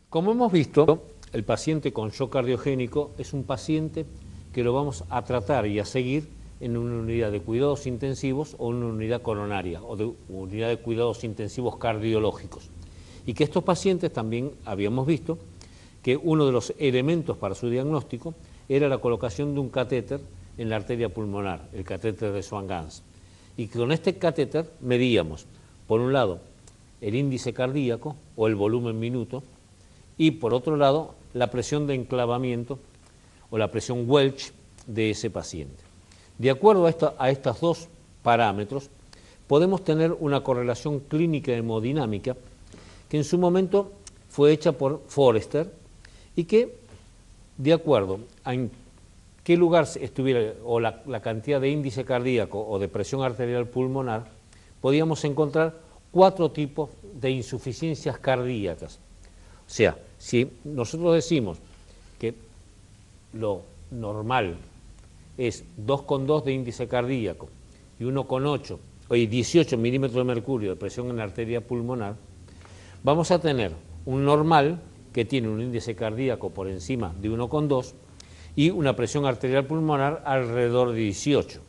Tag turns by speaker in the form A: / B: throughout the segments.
A: Como hemos visto, el paciente con shock cardiogénico es un paciente que lo vamos a tratar y a seguir en una unidad de cuidados intensivos o en una unidad coronaria o de unidad de cuidados intensivos cardiológicos. Y que estos pacientes también habíamos visto que uno de los elementos para su diagnóstico era la colocación de un catéter en la arteria pulmonar, el catéter de Swan-Ganz. Y que con este catéter medíamos, por un lado, el índice cardíaco o el volumen minuto, y por otro lado, la presión de enclavamiento o la presión Welch de ese paciente. De acuerdo a estos dos parámetros, podemos tener una correlación clínica hemodinámica que en su momento fue hecha por Forrester y que, de acuerdo a en qué lugar estuviera o la cantidad de índice cardíaco o de presión arterial pulmonar, podíamos encontrar 4 tipos de insuficiencias cardíacas. O sea, si nosotros decimos que lo normal es 2,2 de índice cardíaco y 1,8 y 18 milímetros de mercurio de presión en la arteria pulmonar, vamos a tener un normal que tiene un índice cardíaco por encima de 1,2 y una presión arterial pulmonar alrededor de 18.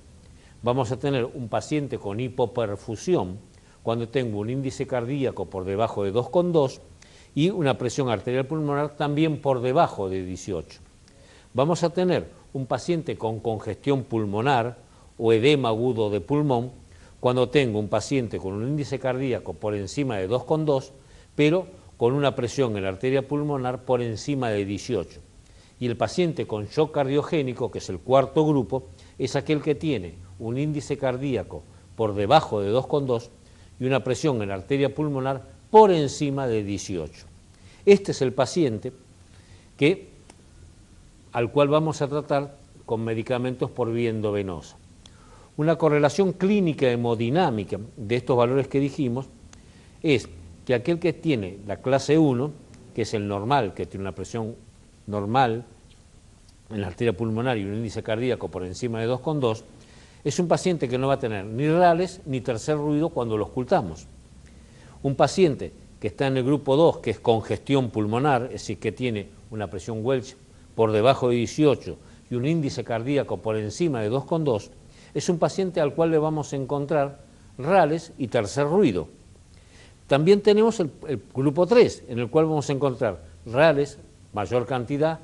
A: Vamos a tener un paciente con hipoperfusión cuando tengo un índice cardíaco por debajo de 2,2 y una presión arterial pulmonar también por debajo de 18. Vamos a tener un paciente con congestión pulmonar o edema agudo de pulmón cuando tengo un paciente con un índice cardíaco por encima de 2,2, pero con una presión en la arteria pulmonar por encima de 18. Y el paciente con shock cardiogénico, que es el cuarto grupo, es aquel que tiene un índice cardíaco por debajo de 2,2 y una presión en la arteria pulmonar por encima de 18. Este es el paciente al cual vamos a tratar con medicamentos por vía endovenosa. Una correlación clínica hemodinámica de estos valores que dijimos es que aquel que tiene la clase 1, que es el normal, que tiene una presión normal en la arteria pulmonar y un índice cardíaco por encima de 2,2, es un paciente que no va a tener ni rales ni tercer ruido cuando lo ocultamos. Un paciente que está en el grupo 2, que es congestión pulmonar, es decir, que tiene una presión Welch por debajo de 18 y un índice cardíaco por encima de 2,2, es un paciente al cual le vamos a encontrar rales y tercer ruido. También tenemos el grupo 3, en el cual vamos a encontrar rales, mayor cantidad,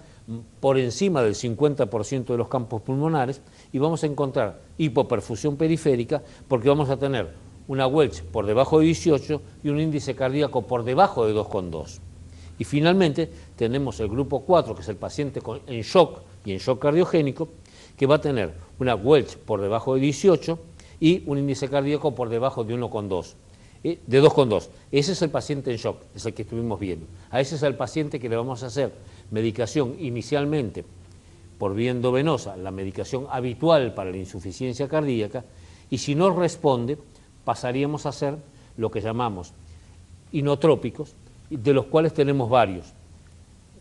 A: por encima del 50% de los campos pulmonares, y vamos a encontrar hipoperfusión periférica porque vamos a tener una Welch por debajo de 18 y un índice cardíaco por debajo de 2,2. Y finalmente tenemos el grupo 4, que es el paciente en shock y en shock cardiogénico, que va a tener una Welch por debajo de 18 y un índice cardíaco por debajo de 1,2. De 2,2. Ese es el paciente en shock, es el que estuvimos viendo. A ese es el paciente que le vamos a hacer medicación inicialmente por vía endovenosa, la medicación habitual para la insuficiencia cardíaca, y si no responde, pasaríamos a hacer lo que llamamos inotrópicos, de los cuales tenemos varios: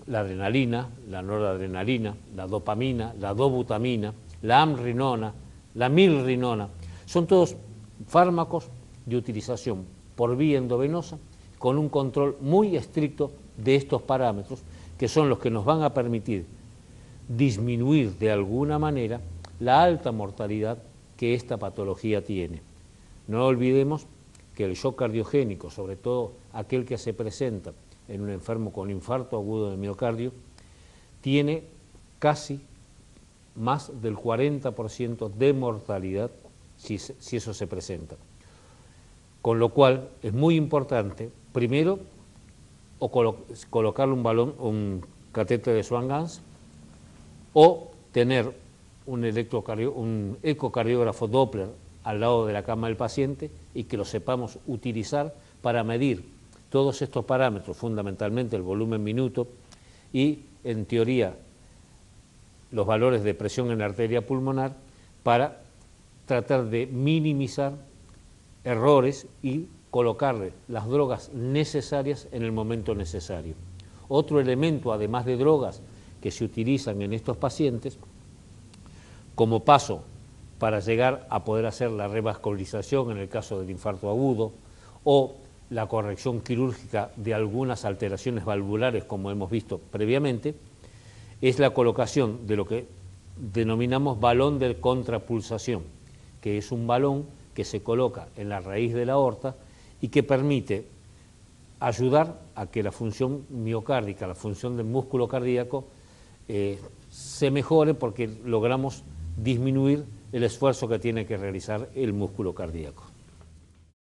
A: la adrenalina, la noradrenalina, la dopamina, la dobutamina, la amrinona, la milrinona. Son todos fármacos de utilización por vía endovenosa con un control muy estricto de estos parámetros, que son los que nos van a permitir disminuir de alguna manera la alta mortalidad que esta patología tiene. No olvidemos que el shock cardiogénico, sobre todo aquel que se presenta en un enfermo con infarto agudo de miocardio, tiene casi más del 40% de mortalidad si eso se presenta. Con lo cual es muy importante, primero, colocarle un catéter de Swan-Ganz o tener un ecocardiógrafo Doppler al lado de la cama del paciente y que lo sepamos utilizar para medir todos estos parámetros, fundamentalmente el volumen minuto y, en teoría, los valores de presión en la arteria pulmonar, para tratar de minimizar errores y colocarle las drogas necesarias en el momento necesario. Otro elemento, además de drogas, que se utilizan en estos pacientes como paso para llegar a poder hacer la revascularización en el caso del infarto agudo o la corrección quirúrgica de algunas alteraciones valvulares, como hemos visto previamente, es la colocación de lo que denominamos balón de contrapulsación, que es un balón que se coloca en la raíz de la aorta y que permite ayudar a que la función miocárdica, la función del músculo cardíaco, se mejore, porque logramos disminuir el esfuerzo que tiene que realizar el músculo cardíaco.